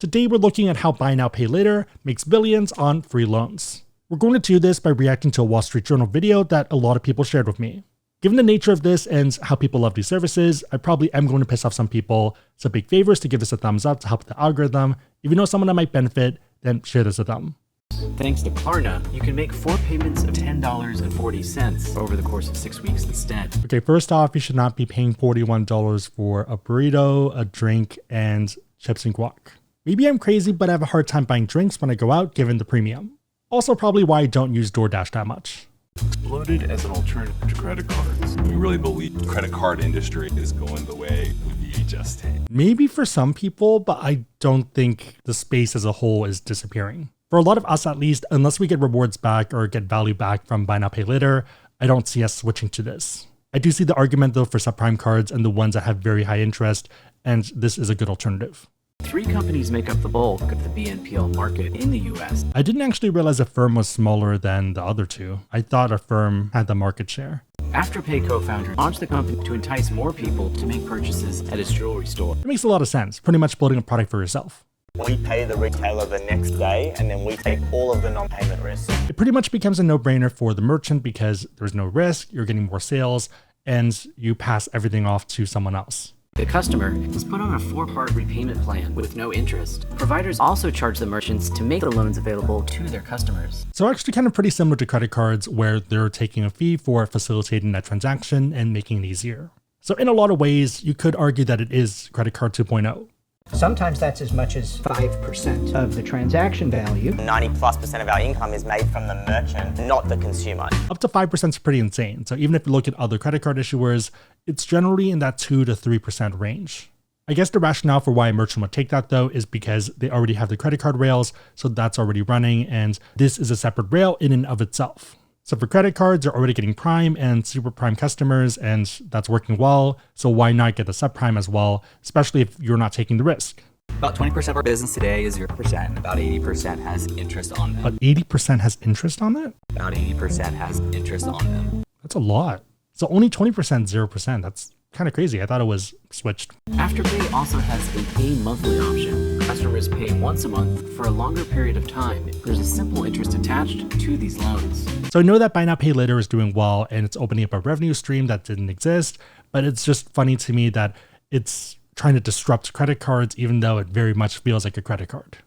Today we're looking at how buy now pay later makes billions on free loans. We're going to do this by reacting to a Wall Street Journal video that a lot of people shared with me. Given the nature of this and how people love these services, I probably am going to piss off some people, so big favors to give this a thumbs up to help the algorithm. If you know someone that might benefit, then share this with them. Thanks to Klarna, you can make 4 payments of $10.40 over the course of 6 weeks instead. Okay, first off, you should not be paying $41 for a burrito, a drink, and chips and guac. Maybe I'm crazy, but I have a hard time buying drinks when I go out given the premium. Also probably why I don't use DoorDash that much. Exploded as an alternative to credit cards. We really believe the credit card industry is going the way of VHS tape. Maybe for some people, but I don't think the space as a whole is disappearing. For a lot of us at least, unless we get rewards back or get value back from buy now pay later, I don't see us switching to this. I do see the argument though for subprime cards and the ones that have very high interest, and this is a good alternative. 3 companies make up the bulk of the BNPL market in the US. I didn't actually realize Affirm was smaller than the other two. I thought Affirm had the market share. Afterpay co-founder launched the company to entice more people to make purchases at his jewelry store. It makes a lot of sense, pretty much building a product for yourself. We pay the retailer the next day, and then we take all of the non-payment risk. It pretty much becomes a no-brainer for the merchant because there's no risk, you're getting more sales, and you pass everything off to someone else. The customer is put on a 4-part repayment plan with no interest. Providers also charge the merchants to make the loans available to their customers. So actually kind of pretty similar to credit cards where they're taking a fee for facilitating that transaction and making it easier. So in a lot of ways, you could argue that it is credit card 2.0. Sometimes that's as much as 5% of the transaction value. 90+% of our income is made from the merchant, not the consumer. Up to 5% is pretty insane. So even if you look at other credit card issuers, it's generally in that 2 to 3% range. I guess the rationale for why a merchant would take that though is because they already have the credit card rails, so that's already running, and this is a separate rail in and of itself. So for credit cards, you're already getting prime and super prime customers, and that's working well. So why not get the subprime as well, especially if you're not taking the risk? About 20% of our business today is 0%. About 80% has interest on them. But 80% has interest on it? About 80% has interest on them. That's a lot. So only 20% 0%. That's kind of crazy. I thought it was switched. Afterpay also has a pay monthly option. Customers pay once a month for a longer period of time. There's a simple interest attached to these loans. So I know that buy now pay later is doing well and it's opening up a revenue stream that didn't exist, but it's just funny to me that it's trying to disrupt credit cards even though it very much feels like a credit card.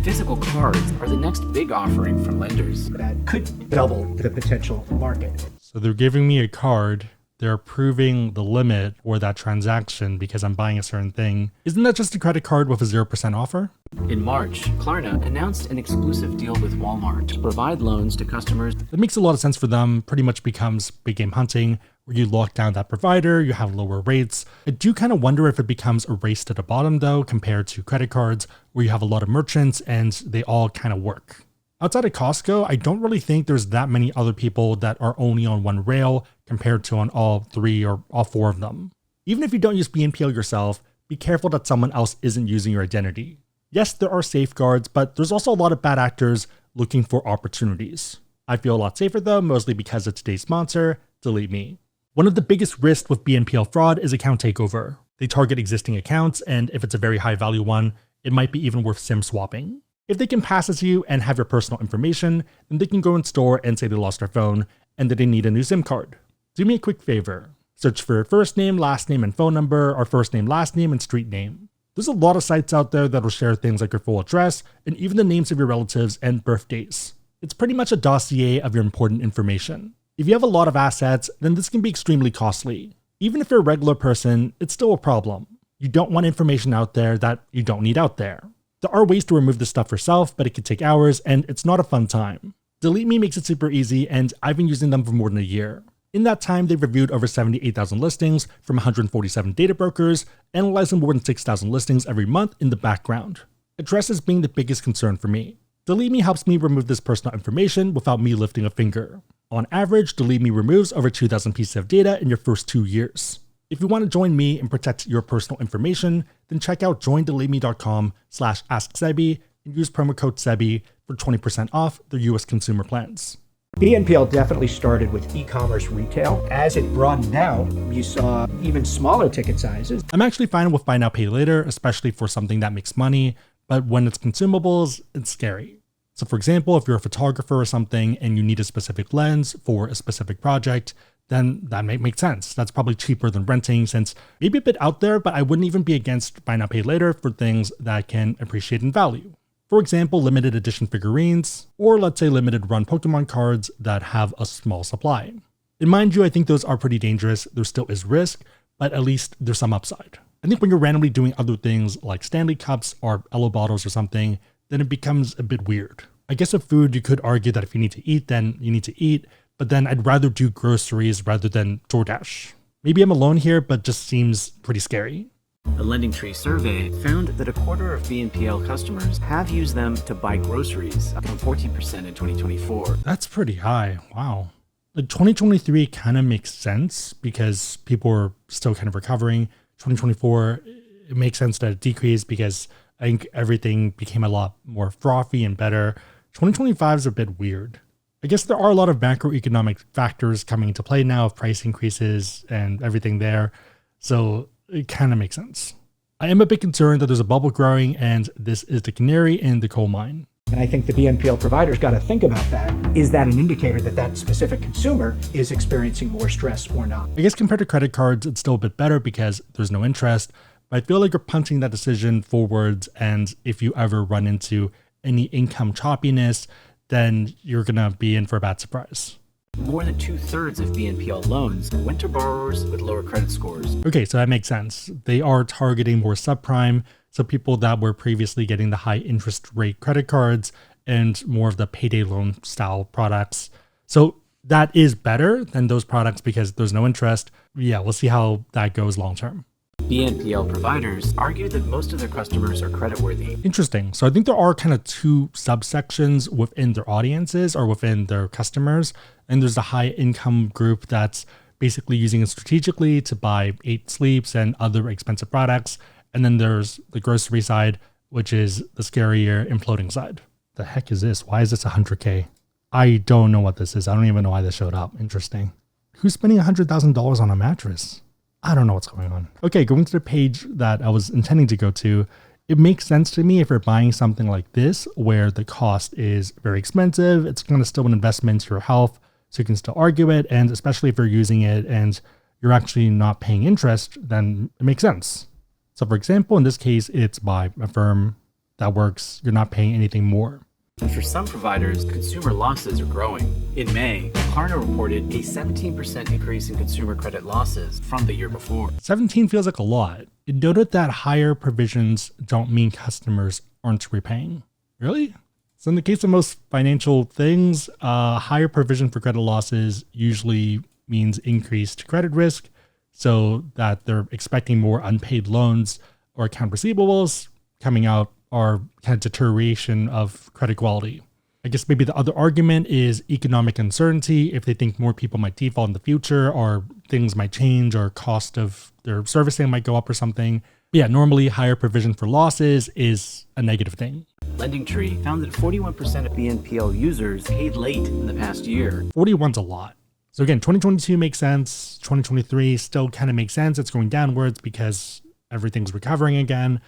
Physical cards are the next big offering from lenders. That could double the potential market. So they're giving me a card. They're approving the limit for that transaction because I'm buying a certain thing. Isn't that just a credit card with a 0% offer? In March, Klarna announced an exclusive deal with Walmart to provide loans to customers. That makes a lot of sense for them. Pretty much becomes big game hunting where you lock down that provider, you have lower rates. I do kind of wonder if it becomes a race to the bottom though, compared to credit cards where you have a lot of merchants and they all kind of work. Outside of Costco, I don't really think there's that many other people that are only on one rail compared to on all 3 or all 4 of them. Even if you don't use BNPL yourself, be careful that someone else isn't using your identity. Yes, there are safeguards, but there's also a lot of bad actors looking for opportunities. I feel a lot safer though, mostly because of today's sponsor, Delete Me. One of the biggest risks with BNPL fraud is account takeover. They target existing accounts, and if it's a very high value one, it might be even worth SIM swapping. If they can pass it to you and have your personal information, then they can go in store and say they lost their phone and that they need a new SIM card. Do me a quick favor. Search for first name, last name, and phone number, or first name, last name, and street name. There's a lot of sites out there that will share things like your full address and even the names of your relatives and birthdays. It's pretty much a dossier of your important information. If you have a lot of assets, then this can be extremely costly. Even if you're a regular person, it's still a problem. You don't want information out there that you don't need out there. There are ways to remove this stuff yourself, but it can take hours and it's not a fun time. Delete Me makes it super easy, and I've been using them for more than a year. In that time, they've reviewed over 78,000 listings from 147 data brokers, analyzing more than 6,000 listings every month in the background. Addresses being the biggest concern for me. Delete Me helps me remove this personal information without me lifting a finger. On average, Delete Me removes over 2,000 pieces of data in your first 2 years. If you want to join me and protect your personal information, then check out joindeleteme.com/AskSebby and use promo code SEBBY for 20% off their US consumer plans. BNPL definitely started with e-commerce retail. As it broadened out, you saw even smaller ticket sizes. I'm actually fine with buy now pay later, especially for something that makes money, but when it's consumables, it's scary. So for example, if you're a photographer or something and you need a specific lens for a specific project, then that may make sense. That's probably cheaper than renting, since maybe a bit out there, but I wouldn't even be against buy now, pay later for things that can appreciate in value. For example, limited edition figurines, or let's say limited run Pokemon cards that have a small supply. And mind you, I think those are pretty dangerous. There still is risk, but at least there's some upside. I think when you're randomly doing other things like Stanley Cups or Elo bottles or something, then it becomes a bit weird. I guess with food, you could argue that if you need to eat, then you need to eat, but then I'd rather do groceries rather than DoorDash. Maybe I'm alone here, but just seems pretty scary. A LendingTree survey found that a quarter of BNPL customers have used them to buy groceries, up from 14% in 2024. That's pretty high. Wow. Like 2023 kind of makes sense because people are still kind of recovering. 2024, it makes sense that it decreased because I think everything became a lot more frothy and better. 2025 is a bit weird. I guess there are a lot of macroeconomic factors coming into play now of price increases and everything there. So it kind of makes sense. I am a bit concerned that there's a bubble growing and this is the canary in the coal mine. And I think the BNPL provider's got to think about that. Is that an indicator that that specific consumer is experiencing more stress or not? I guess compared to credit cards, it's still a bit better because there's no interest, but I feel like you're punting that decision forwards. And if you ever run into any income choppiness, then you're going to be in for a bad surprise. More than 2/3 of BNPL loans went to borrowers with lower credit scores. Okay, so that makes sense. They are targeting more subprime, so people that were previously getting the high interest rate credit cards and more of the payday loan style products. So that is better than those products because there's no interest. Yeah, we'll see how that goes long term. BNPL providers argue that most of their customers are creditworthy. Interesting. So I think there are kind of two subsections within their audiences or within their customers. And there's the high income group that's basically using it strategically to buy 8 sleeps and other expensive products. And then there's the grocery side, which is the scarier imploding side. The heck is this? Why is this 100K? I don't know what this is. I don't even know why this showed up. Interesting. Who's spending $100,000 on a mattress? I don't know what's going on. Okay, going to the page that I was intending to go to, it makes sense to me if you're buying something like this, where the cost is very expensive. It's kind of still an investment to your health, so you can still argue it. And especially if you're using it and you're actually not paying interest, then it makes sense. So for example, in this case, it's by Affirm. That works. You're not paying anything more. And for some providers, consumer losses are growing. In May, Klarna reported a 17% increase in consumer credit losses from the year before. 17 feels like a lot. It noted that higher provisions don't mean customers aren't repaying. Really? So in the case of most financial things, higher provision for credit losses usually means increased credit risk, so that they're expecting more unpaid loans or account receivables coming out, or kind of deterioration of credit quality. I guess maybe the other argument is economic uncertainty. If they think more people might default in the future, or things might change, or cost of their servicing might go up or something. But yeah, normally higher provision for losses is a negative thing. LendingTree found that 41% of BNPL users paid late in the past year. 41's a lot. So again, 2022 makes sense. 2023 still kind of makes sense. It's going downwards because everything's recovering again.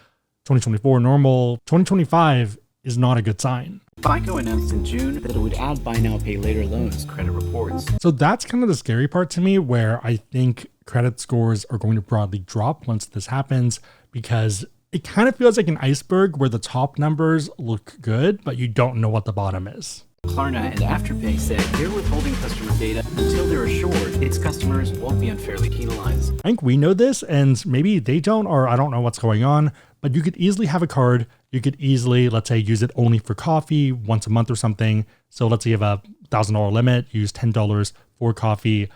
2024 normal. 2025 is not a good sign. FICO announced in June that it would add buy now, pay later loans credit reports. So that's kind of the scary part to me, where I think credit scores are going to broadly drop once this happens, because it kind of feels like an iceberg where the top numbers look good, but you don't know what the bottom is. Klarna and Afterpay said they're withholding customer data until they're assured its customers won't be unfairly penalized. I think we know this, and maybe they don't, or I don't know what's going on, but you could easily have a card. You could easily, let's say, use it only for coffee once a month or something. So let's say you have a $1,000 limit, use $10 for coffee,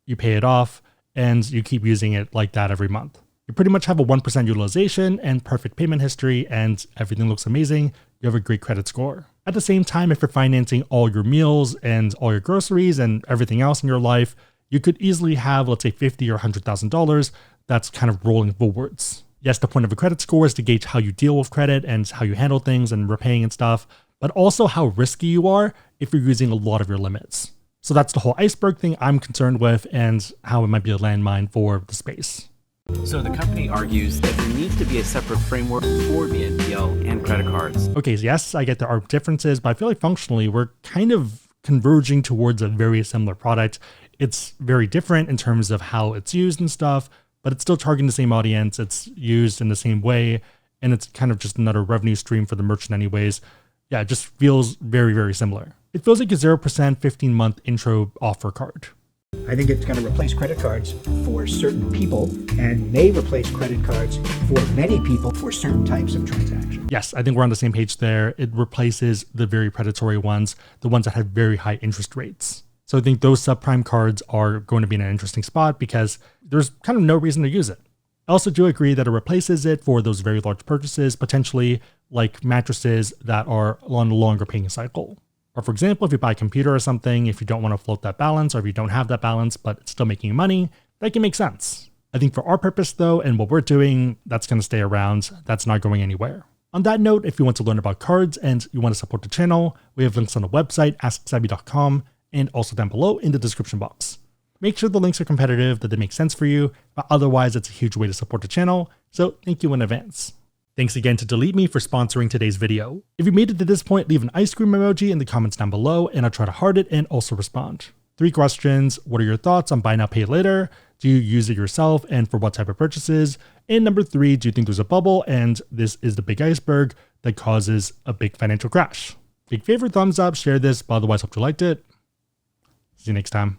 you pay it off, and you keep using it like that every month. You pretty much have a 1% utilization and perfect payment history, and everything looks amazing. You have a great credit score. At the same time, if you're financing all your meals and all your groceries and everything else in your life, you could easily have, let's say, $50,000 or $100,000 that's kind of rolling forwards. Yes, the point of a credit score is to gauge how you deal with credit and how you handle things and repaying and stuff, but also how risky you are if you're using a lot of your limits. So that's the whole iceberg thing I'm concerned with, and how it might be a landmine for the space. So the company argues that there needs to be a separate framework for BNPL and credit cards. Okay, so yes, I get there are differences, but I feel like functionally we're kind of converging towards a very similar product. It's very different in terms of how it's used and stuff, but it's still targeting the same audience. It's used in the same way, and it's kind of just another revenue stream for the merchant anyways. Yeah, it just feels very, very similar. It feels like a 0% 15-month intro offer card. I think it's going to replace credit cards for certain people and may replace credit cards for many people for certain types of transactions. Yes, I think we're on the same page there. It replaces the very predatory ones, the ones that have very high interest rates. So I think those subprime cards are going to be in an interesting spot because there's kind of no reason to use it. I also do agree that it replaces it for those very large purchases, potentially like mattresses that are on a longer paying cycle. Or for example, if you buy a computer or something, if you don't want to float that balance, or if you don't have that balance, but it's still making you money, that can make sense. I think for our purpose though, and what we're doing, that's going to stay around. That's not going anywhere. On that note, if you want to learn about cards and you want to support the channel, we have links on the website, AskSebby.com, and also down below in the description box. Make sure the links are competitive, that they make sense for you, but otherwise it's a huge way to support the channel, so thank you in advance. Thanks again to Delete Me for sponsoring today's video. If you made it to this point, leave an ice cream emoji in the comments down below and I'll try to heart it and also respond. 3 questions. What are your thoughts on buy now, pay later? Do you use it yourself and for what type of purchases? And number 3, do you think there's a bubble and this is the big iceberg that causes a big financial crash? Big favorite, thumbs up, share this, but otherwise hope you liked it. See you next time.